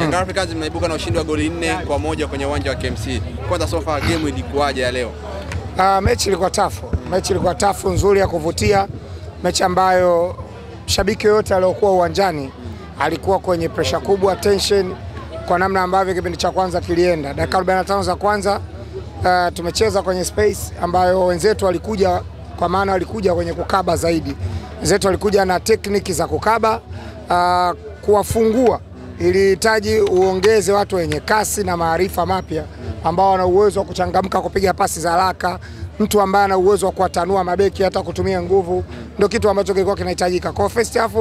Young Africans mnaibuka na ushindi wa goli 4-1 kwenye uwanja wa KMC. Kwanza so far game ilikuwaje ya leo? Mechi ilikuwa tafu. Mechi ilikuwa tafu, nzuri ya kuvutia. Mechi ambayo shabiki yote aliyokuwa uwanjani alikuwa kwenye pressure kubwa, tension kwa namna ambavyo kipindi cha kwanza kilienda. Dakika 45 za kwanza tumecheza kwenye space ambayo wenzetu walikuja, kwa maana walikuja kwenye kukaba zaidi. Wenzetu walikuja na tekniki za kukaba, kuwafungua ilihitaji uongeze watu wenye kasi na maarifa mapya ambao wana uwezo wa kuchangamka, kupiga pasi za haraka, mtu ambaye ana uwezo wa kuwatanua mabeki hata kutumia nguvu, ndio kitu ambacho kilikuwa kinahitajika. Kwa first half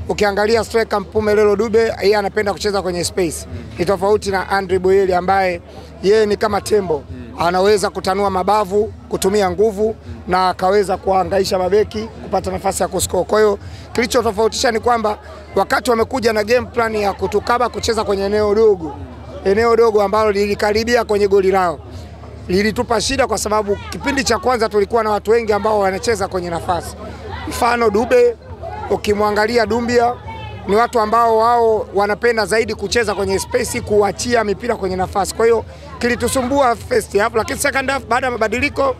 ukiangalia striker Mpumelelo Dube, yeye anapenda kucheza kwenye space. Ni tofauti na Andre Boyeli ambaye yeye ni kama tembo, anaweza kutanua mabavu, kutumia nguvu na akaweza kuhangaisha mabeki kupata nafasi ya kuscore. Kwa hiyo kilichotofautisha ni kwamba wakati wamekuja na game plan ya kutukaba, kucheza kwenye eneo dogo ambalo lilikaribia kwenye goli lao, lilitupa shida kwa sababu kipindi cha kwanza tulikuwa na watu wengi ambao wanacheza kwenye nafasi. Mfano Dube, ukimwangalia Dumbia, ni watu ambao wao wanapenda zaidi kucheza kwenye space, kuachia mipira kwenye nafasi. Kwa hiyo kilitusumbua first half, lakini second half baada ya mabadiliko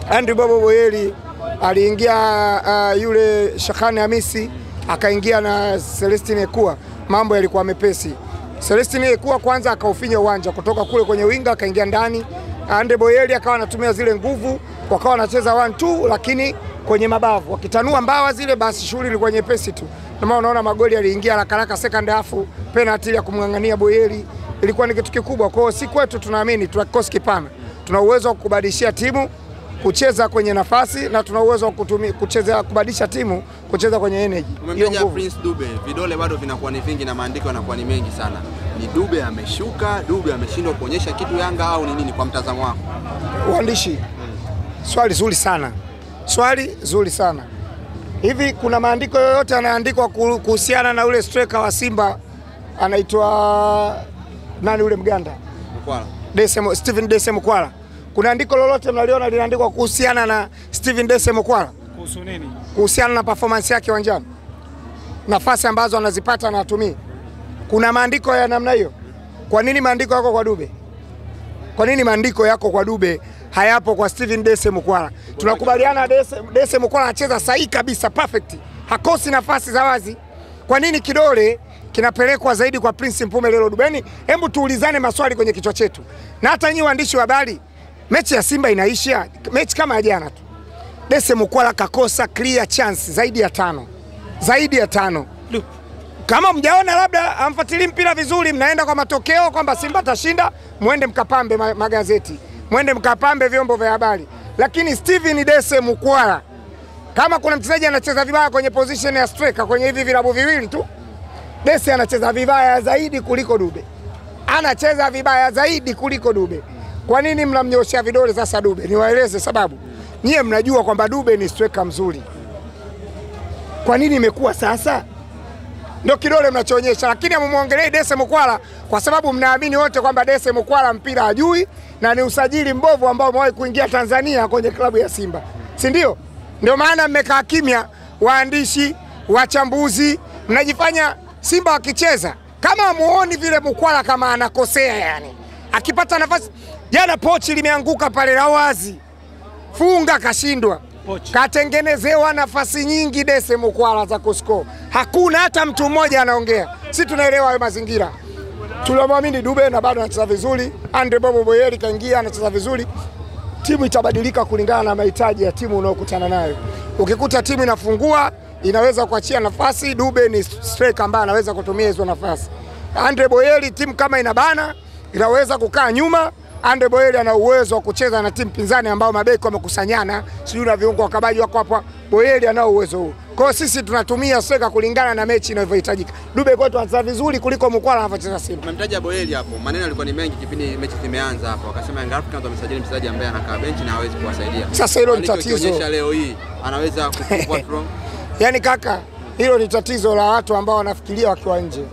Andre Boyeli aliingia, yule Shakani Hamisi akaingia na Celestine Ekua, mambo yalikuwa mepesi. Celestine Ekua kwanza akaufinya uwanja kutoka kule kwenye winga akaingia ndani. Andre Boyeli akawa anatumia zile nguvu, wakawa wanacheza 1-2 lakini kwenye mabavu, wakitanua mbawa zile, basi shughuli ilikuwa nyepesi tu. Na maana unaona magoli yaliingia haraka second half, penalty ya kumngangania Boyeli ilikuwa ni kitu kikubwa. Kwa hiyo si kwetu, tunaamini tuna kikosi kipana, tuna uwezo wa kubadilishia timu kucheza kwenye nafasi na tuna uwezo wa kucheza kubadilisha timu kucheza kwenye energy. Umemtaja Prince Dube, vidole bado vinakuwa ni vingi na maandiko yanakuwa ni mengi sana. Ni Dube ameshuka, Dube ameshindwa kuonyesha kitu Yanga au ni nini kwa mtazamo wako? Waandishi, swali zuri sana. Swali zuri sana. Hivi kuna maandiko yoyote yanaandikwa kuhusiana na ule striker wa Simba anaitwa nani ule Mganda? Mkwala. Steven Dese Mkwala. Kuna andiko lolote mnaliona linaandikwa kuhusiana na Steven Dese Mkwala? Kuhusu nini? Kuhusiana na performance yake uwanjani, nafasi ambazo anazipata na atumii. Kuna maandiko ya namna hiyo? Kwa nini maandiko yako kwa Dube? Kwa nini maandiko yako kwa Dube hayapo kwa Steven Dese Mkwala? Tunakubaliana Dese Mkwala anacheza sahihi kabisa, perfect, hakosi nafasi za wazi. Kwa nini kidole kinapelekwa zaidi kwa Prince Mpumelelo Dube? Yaani hebu tuulizane maswali kwenye kichwa chetu. Na hata nyinyi waandishi wa habari, mechi ya Simba inaisha, mechi kama jana tu, Dese Mkwala kakosa clear chance zaidi ya 5. Zaidi ya 5. Kama mjaona labda amfuatilie mpira vizuri, mnaenda kwa matokeo kwamba Simba tashinda, muende mkapambe magazeti, muende mkapambe vyombo vya habari. Lakini Steven Dese Mkwala, kama kuna mchezaji anacheza vibaya kwenye position ya striker kwenye hivi vilabu viwili tu, Dese anacheza vibaya zaidi kuliko Dube. Anacheza vibaya zaidi kuliko Dube. Kwa nini mnamnyoshia vidole sasa Dube? Niwaeleze sababu. Nyie mnajua kwamba Dube ni striker mzuri. Kwa nini imekuwa sasa ndio kidole mnachoonyesha, lakini hamuongelee Dese Mkwala kwa sababu mnaamini wote kwamba Dese Mkwala mpira hajui na ni usajili mbovu ambao umewahi kuingia Tanzania kwenye klabu ya Simba. Si ndio? Ndio maana mmekaa kimya, waandishi, wachambuzi, mnajifanya Simba wakicheza kama muoni vile Mkwala kama anakosea yani. Akipata nafasi, jana pochi limeanguka pale la wazi, funga kashindwa. Katengenezewa nafasi nyingi Dese Mkwala za kuscore, hakuna hata mtu mmoja anaongea. Sisi tunaelewa hayo mazingira, tunamwamini Dube na bado anacheza vizuri. Andre Boyeli kaingia anacheza vizuri. Timu itabadilika kulingana na mahitaji ya timu unayokutana nayo. Ukikuta timu inafungua, inaweza kuachia nafasi. Dube ni striker ambaye anaweza kutumia hizo nafasi. Andre Boyeli, timu kama inabana, inaweza kukaa nyuma. Andre Boyeli ana uwezo wa kucheza na timu pinzani ambao mabeki wamekusanyana, sijui na viungo wakabaji wako hapa. Boyeli anao uwezo huo. Kwa hiyo sisi tunatumia striker kulingana na mechi inavyohitajika. Dube kwetu anacheza vizuri kuliko Mkwala anavyocheza Simba. Umemtaja Boyeli hapo. Maneno yalikuwa ni mengi kipindi mechi zimeanza hapo. Wakasema Young Africans wamesajili mchezaji ambaye anakaa benchi na hawezi kuwasaidia. Sasa hilo ni tatizo. Kionyesha leo hii anaweza kufungua from. Yaani kaka, hilo ni tatizo la watu ambao wanafikiria wakiwa nje.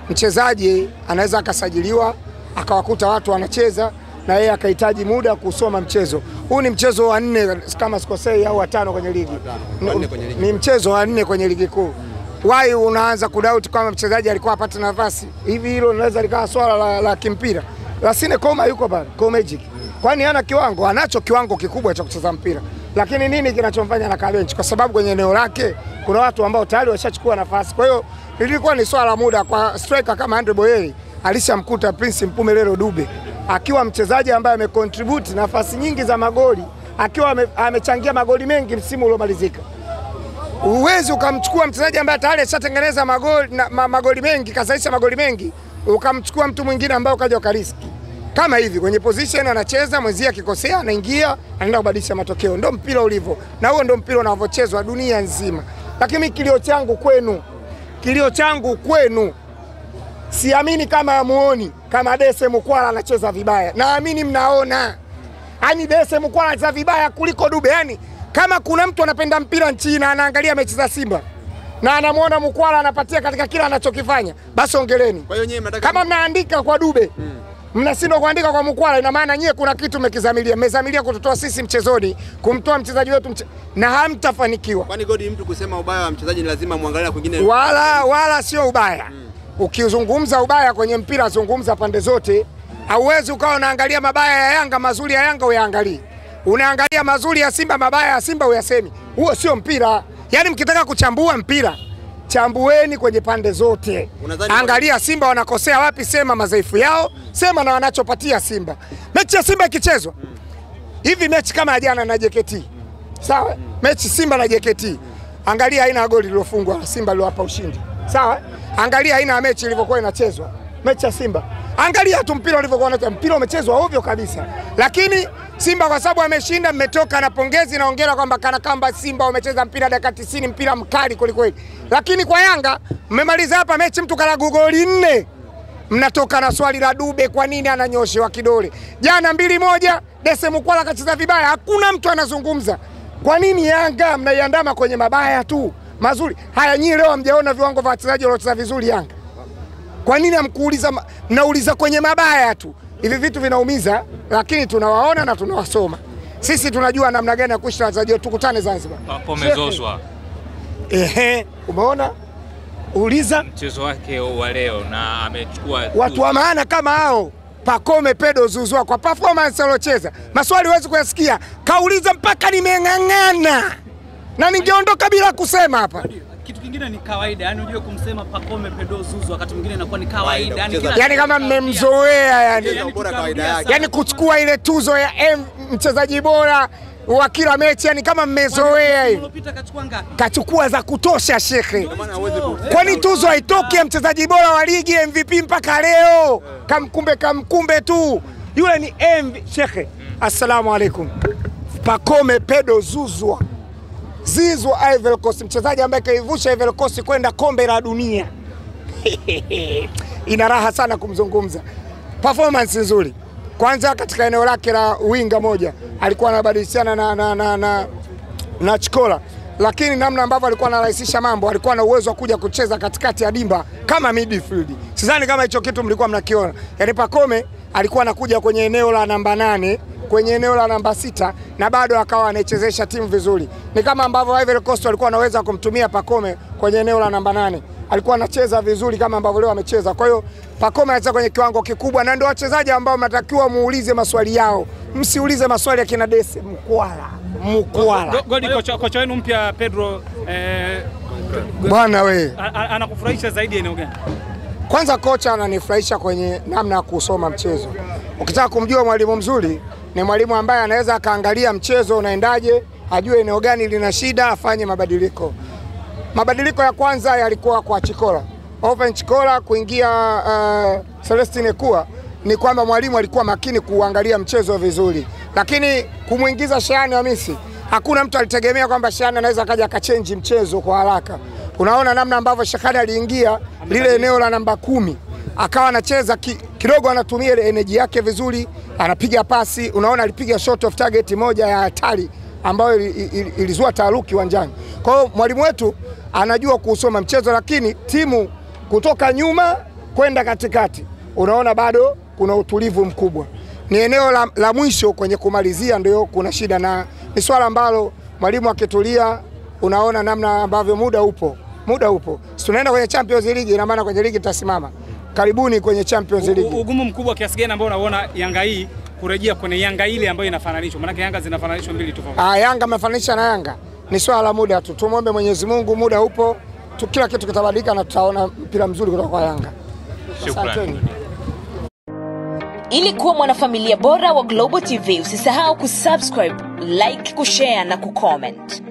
Mchezaji anaweza akasajiliwa akawakuta watu wanacheza na yeye akahitaji muda kusoma mchezo. Huu ni mchezo wa 4 kama sikosei au wa 5 kwenye ligi. Ni mchezo wa 4 kwenye ligi kuu. why unaanza kudoubt kama mchezaji alikuwa apate nafasi hivi? Hilo linaweza likawa swala la kimpira. Lasine Koma yuko pale, Koma Magic. Kwani hana kiwango? Anacho kiwango kikubwa cha kucheza mpira. Lakini nini kinachomfanya na bench? Kwa sababu kwenye eneo lake kuna watu ambao tayari washachukua nafasi. Kwa hiyo ilikuwa ni swala la muda kwa striker kama Andre Boyeli. Alishamkuta Prince Mpumelelo Dube akiwa mchezaji ambaye amecontribute nafasi nyingi za magoli, akiwa amechangia magoli mengi msimu uliomalizika. Uwezi ukamchukua mchezaji ambaye tayari ashatengeneza magoli mengi, kasaisha magoli mengi, ukamchukua mtu mwingine ambaye ukaja ukariski. Kama hivi kwenye position anacheza, mwenzie akikosea anaingia, anaenda kubadilisha matokeo. Ndio mpira ulivyo. Na huo ndio mpira unavyochezwa dunia nzima. Lakini kilio changu kwenu, siamini kama amuoni kama Dese Mukwala anacheza vibaya. Naamini mnaona. Yaani Dese Mukwala anacheza vibaya kuliko Dube. Yaani kama kuna mtu anapenda mpira nchini na anaangalia mechi za Simba na anamuona Mukwala anapatia katika kila anachokifanya, basi ongeleni. Kwa hiyo mnataka kama mnaandika kwa Dube, mnashindwa kuandika kwa Mukwala, ina maana nyie kuna kitu mmekizamilia. Mmezamilia kututoa sisi mchezoni, kumtoa mchezaji wetu na hamtafanikiwa. Kwani Godi, mtu kusema ubaya wa mchezaji ni lazima muangalie kwingine? Wala sio ubaya. Ukizungumza ubaya kwenye mpira, zungumza pande zote. Hauwezi ukawa unaangalia mabaya ya Yanga, mazuri ya Yanga uyaangalie. Unaangalia mazuri ya Simba, mabaya ya Simba uyasemi. Huo sio mpira. Yaani mkitaka kuchambua mpira, chambueni kwenye pande zote. Angalia Simba wanakosea wapi, sema madhaifu yao, sema na wanachopatia Simba. Mechi ya Simba ikichezwa hivi, mechi kama jana na JKT, sawa? Mechi Simba na JKT, angalia aina ya goli lilofungwa Simba lilowapa ushindi, sawa? Angalia aina ya mechi ilivyokuwa inachezwa mechi ya Simba, angalia tu mpira ulivyokuwa unachezwa. Mpira umechezwa ovyo kabisa, lakini Simba kwa sababu ameshinda, mmetoka na pongezi na hongera kwamba kana kamba Simba wamecheza mpira dakika 90, mpira mkali kweli. Lakini kwa Yanga mmemaliza hapa mechi mtu kala goli 4. Mnatoka na swali la Dube, kwa nini ananyoshewa kidole? Jana 2-1 Dese Mukwala kacheza vibaya, hakuna mtu anazungumza. Kwa nini Yanga mnaiandama kwenye mabaya tu? Mazuri haya nyinyi leo hamjaona viwango vya wachezaji waliocheza vizuri Yanga. Kwa nini hamkuuliza? Mnauliza kwenye mabaya tu. Hivi vitu vinaumiza, lakini tunawaona na tunawasoma. Sisi tunajua namna gani ya kuishi na wachezaji. Tukutane Zanzibar. Pomezozwa. Umeona? Uliza mchezo wake wa leo na amechukua watu wa maana kama hao. Pacome Pedro Zouzoua kwa performance alocheza. Maswali huwezi kuyasikia. Kauliza mpaka nimeng'ang'ana. Na ningeondoka bila kusema hapa. Kitu kingine ni kawaida, yani unajua kumsema Pacome Pedro Zouzoua wakati mwingine inakuwa ni kawaida, yani kama mmemzoea yani kuchukua ile tuzo ya mchezaji bora wa kila mechi, yani kama mmezoea hivi. Kachukua za kutosha shekhe. Kwani tuzo haitoki ya mchezaji bora wa ligi MVP mpaka leo? Kamkumbe tu. Yule ni shekhe. Assalamu alaikum. Pacome Pedro Zouzoua. Zizou Ivory Coast, mchezaji ambaye kaivusha Ivory Coast kwenda kombe la dunia. Ina raha sana kumzungumza. Performance nzuri. Kwanza katika eneo lake la winga moja alikuwa anabadilishana na Chikola, lakini namna ambavyo alikuwa anarahisisha mambo, alikuwa na uwezo wa kuja kucheza katikati ya dimba kama midfield. Sidhani kama hicho kitu mlikuwa mnakiona. Yaani Pacome alikuwa anakuja kwenye eneo la namba 8, kwenye eneo la namba 6 na bado akawa anaichezesha timu vizuri. Ni kama ambavyo Ivory Coast walikuwa wanaweza kumtumia Pacome kwenye eneo la namba 8. Alikuwa anacheza vizuri kama ambavyo leo amecheza. Kwa hiyo Pacome anacheza kwenye kiwango kikubwa na ndio wachezaji ambao mnatakiwa muulize maswali yao. Msiulize maswali ya kina Dese Mukwala. Godi, kocha wenu mpya Pedro bwana we, anakufurahisha zaidi eneo gani? Kwanza kocha ananifurahisha kwenye namna ya kusoma mchezo. Ukitaka kumjua mwalimu mzuri ni mwalimu ambaye anaweza akaangalia mchezo unaendaje, ajue eneo gani lina shida, afanye mabadiliko. Mabadiliko ya kwanza yalikuwa kwa Chikola. Open Chikola kuingia Celestine Ekua, ni kwamba mwalimu alikuwa makini kuangalia mchezo vizuri. Lakini kumuingiza Shehani Hamisi, hakuna mtu alitegemea kwamba Shehani anaweza kaja akachange mchezo kwa haraka. Unaona namna ambavyo Shehani aliingia lile eneo la namba 10, akawa anacheza kidogo, anatumia ile energy yake vizuri, anapiga pasi. Unaona alipiga shot of target moja ya hatari ambayo ilizua taharuki uwanjani. Kwa hiyo mwalimu wetu anajua kusoma mchezo, lakini timu kutoka nyuma kwenda katikati, unaona bado kuna utulivu mkubwa. Ni eneo la mwisho kwenye kumalizia ndio kuna shida, na ni swala ambalo mwalimu akitulia, unaona namna ambavyo muda upo, muda upo. Si tunaenda kwenye Champions League, ina maana kwenye ligi tutasimama. Karibuni kwenye Champions League. Ugumu mkubwa kiasi gani ambao unaona Yanga hii kurejea kwenye Yanga ile ambayo inafananishwa? Maana Yanga zinafananishwa mbili tofauti. Yanga mafananisha na Yanga. Ni swala la muda tu. Tumwombe Mwenyezi Mungu, muda upo. Kila kitu kitabadilika na tutaona mpira mzuri kutoka kwa Yanga. Shukrani. Ili kuwa mwanafamilia bora wa Global TV, usisahau kusubscribe, like, kushare na kucomment.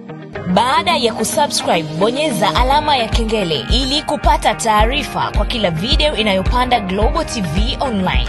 Baada ya kusubscribe, bonyeza alama ya kengele ili kupata taarifa kwa kila video inayopanda Global TV Online.